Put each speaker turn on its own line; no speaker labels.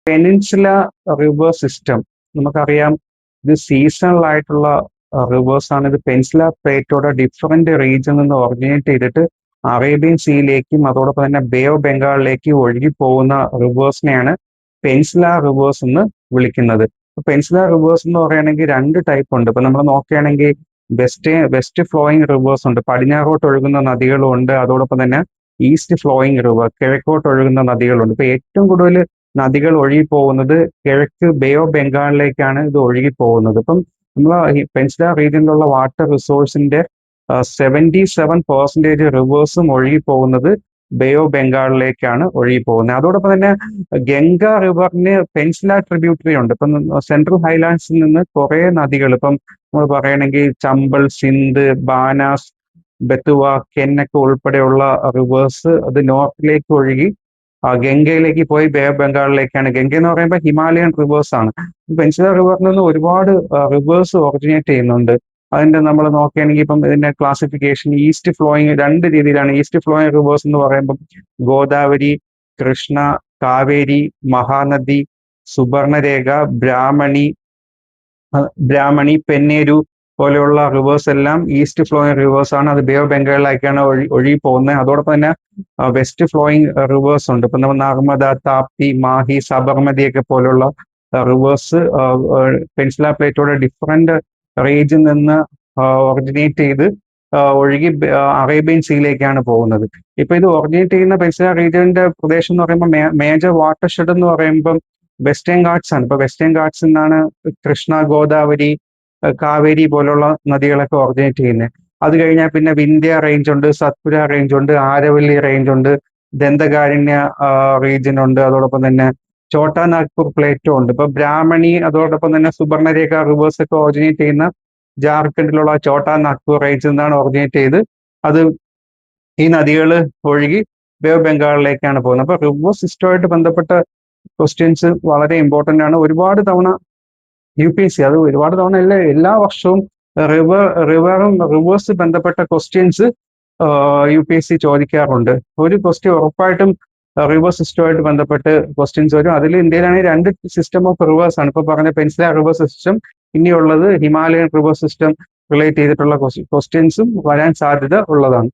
Peninsula river system നമുക്കറിയാം, ഇത് seasonal ആയിട്ടുള്ള റിവേഴ്സ് ആണ്. ഇത് പെനിൻസുല പ്ലേറ്റോടെ ഡിഫറെന്റ് റീജിയനിൽ നിന്ന് ഒറിജിനേറ്റ് ചെയ്തിട്ട് അറേബ്യൻ സീയിലേക്കും അതോടൊപ്പം തന്നെ ബേ ഓഫ് ബംഗാളിലേക്ക് ഒഴുകി പോകുന്ന റിവേഴ്സിനെയാണ് പെനിൻസുല റിവേഴ്സ് എന്ന് വിളിക്കുന്നത്. പെനിൻസുല റിവേഴ്സ് എന്ന് പറയുകയാണെങ്കിൽ രണ്ട് ടൈപ്പ് ഉണ്ട്. ഇപ്പൊ നമ്മൾ നോക്കുകയാണെങ്കിൽ വെസ്റ്റ് ഫ്ലോയിങ് റിവേഴ്സ് ഉണ്ട്, പടിഞ്ഞാറോട്ട് ഒഴുകുന്ന നദികളും ഉണ്ട്. അതോടൊപ്പം തന്നെ ഈസ്റ്റ് ഫ്ലോയിങ് റിവർ, കിഴക്കോട്ട് ഒഴുകുന്ന നദികളുണ്ട്. ഇപ്പൊ ഏറ്റവും കൂടുതൽ നദികൾ ഒഴുകി പോകുന്നത് കിഴക്ക് ബേ ഓഫ് ബംഗാളിലേക്കാണ് ഇത് ഒഴുകി പോകുന്നത്. ഇപ്പം നമ്മൾ ഈ പെനിൻസുല റീജിയനിലുള്ള വാട്ടർ റിസോഴ്സിന്റെ 77% റിവേഴ്സും ഒഴുകി പോകുന്നത് ബേ ഓഫ് ബംഗാളിലേക്കാണ് ഒഴുകി പോകുന്നത്. അതോടൊപ്പം തന്നെ ഗംഗ റിവറിന് പെനിൻസുല ട്രിബ്യൂട്ടറി ഉണ്ട്. ഇപ്പം സെൻട്രൽ ഹൈലാൻഡ്സിൽ നിന്ന് കുറെ നദികൾ, ഇപ്പം നമ്മൾ പറയുകയാണെങ്കിൽ ചമ്പൽ, സിന്ധ്, ബാനാസ്, ബെത്തുവ, കെന്നൊക്കെ ഉൾപ്പെടെയുള്ള റിവേഴ്സ് അത് നോർത്തിലേക്ക് ഒഴുകി ഗംഗയിലേക്ക് പോയി ബേ ഓഫ് ബംഗാളിലേക്കാണ്. ഗംഗ എന്ന് പറയുമ്പോൾ ഹിമാലയൻ റിവേഴ്സ് ആണ്. പെനിൻസുല റിവറിൽ നിന്ന് ഒരുപാട് റിവേഴ്സ് ഒറിജിനേറ്റ് ചെയ്യുന്നുണ്ട്. അതിന്റെ നമ്മൾ നോക്കുകയാണെങ്കിൽ ഇപ്പം ഇതിന്റെ ക്ലാസിഫിക്കേഷൻ ഈസ്റ്റ് ഫ്ലോയിങ് രണ്ട് രീതിയിലാണ്. ഈസ്റ്റ് ഫ്ലോയിങ് റിവേഴ്സ് എന്ന് പറയുമ്പോൾ ഗോദാവരി, കൃഷ്ണ, കാവേരി, മഹാനദി, സുബർണരേഖ, ബ്രാഹ്മണി, പെന്നേരു പോലെയുള്ള റിവേഴ്സ് എല്ലാം ഈസ്റ്റ് ഫ്ലോയിങ് റിവേഴ്സ് ആണ്. അത് ബേ ഓഫ് ബംഗാളിലേക്കാണ് ഒഴുകി പോകുന്നത്. അതോടൊപ്പം തന്നെ വെസ്റ്റ് ഫ്ലോയിങ് റിവേഴ്സ് ഉണ്ട്. ഇപ്പൊ നമ്മൾ നർമ്മദ, താപ്തി, മാഹി, സബർമതി ഒക്കെ പോലുള്ള റിവേഴ്സ് പെനിൻസുല പ്ലേറ്റോടെ ഡിഫറെന്റ് റീജിയനിൽ നിന്ന് ഒറിജിനേറ്റ് ചെയ്ത് ഒഴുകി അറേബ്യൻ സീയിലേക്കാണ് പോകുന്നത്. ഇപ്പൊ ഇത് ഒറിജിനേറ്റ് ചെയ്യുന്ന പെനിൻസുല റീജിയന്റെ പ്രദേശം എന്ന് പറയുമ്പോൾ മേജർ വാട്ടർ ഷെഡ് എന്ന് പറയുമ്പം വെസ്റ്റേൺ ഗാട്സ് ആണ്. ഇപ്പൊ വെസ്റ്റേൺ ഗാട്സ് നിന്നാണ് കൃഷ്ണ, ഗോദാവരി, കാവേരി പോലുള്ള നദികളൊക്കെ ഒറിജിനേറ്റ് ചെയ്യുന്നത്. അത് കഴിഞ്ഞാൽ പിന്നെ വിന്ധ്യ റേഞ്ച് ഉണ്ട്, സത്പുര റേഞ്ച് ഉണ്ട്, ആരവല്ലി റേഞ്ച് ഉണ്ട്, ദന്തകാരണ്യ റീജിയൻ ഉണ്ട്. അതോടൊപ്പം തന്നെ ചോട്ടാ നാഗ്പൂർ പ്ലേറ്റോ ഉണ്ട്. ഇപ്പൊ ബ്രാഹ്മണി അതോടൊപ്പം തന്നെ സുബർണരേഖ റിവേഴ്സ് ഒക്കെ ഒറിജിനേറ്റ് ചെയ്യുന്ന ജാർഖണ്ഡിലുള്ള ചോട്ടാ നാഗ്പൂർ റേഞ്ചിൽ നിന്നാണ് ഒറിജിനേറ്റ് ചെയ്ത് അത് ഈ നദികൾ ഒഴുകി ബേ ഓഫ് ബംഗാളിലേക്കാണ് പോകുന്നത്. അപ്പൊ റിവർ സിസ്റ്റമായിട്ട് ബന്ധപ്പെട്ട ക്വസ്റ്റ്യൻസ് വളരെ ഇമ്പോർട്ടന്റ് ആണ്. ഒരുപാട് തവണ UPSC അത് ഒരുപാട് തവണ എല്ലാ വർഷവും റിവേഴ്സ് ബന്ധപ്പെട്ട ക്വസ്റ്റ്യൻസ് UPSC ചോദിക്കാറുണ്ട്. ഒരു ക്വസ്റ്റ്യൻ ഉറപ്പായിട്ടും റിവർ സിസ്റ്റമായിട്ട് ബന്ധപ്പെട്ട് ക്വസ്റ്റ്യൻസ് വരും. അതിൽ ഇന്ത്യയിലാണെങ്കിൽ രണ്ട് സിസ്റ്റം ഓഫ് റിവേഴ്സ് ആണ്. ഇപ്പൊ പറഞ്ഞ പെനിൻസുല റിവർ സിസ്റ്റം, ഇനിയുള്ളത് ഹിമാലയൻ റിവർ സിസ്റ്റം റിലേറ്റ് ചെയ്തിട്ടുള്ള ക്വസ്റ്റ്യൻസും വരാൻ സാധ്യത ഉള്ളതാണ്.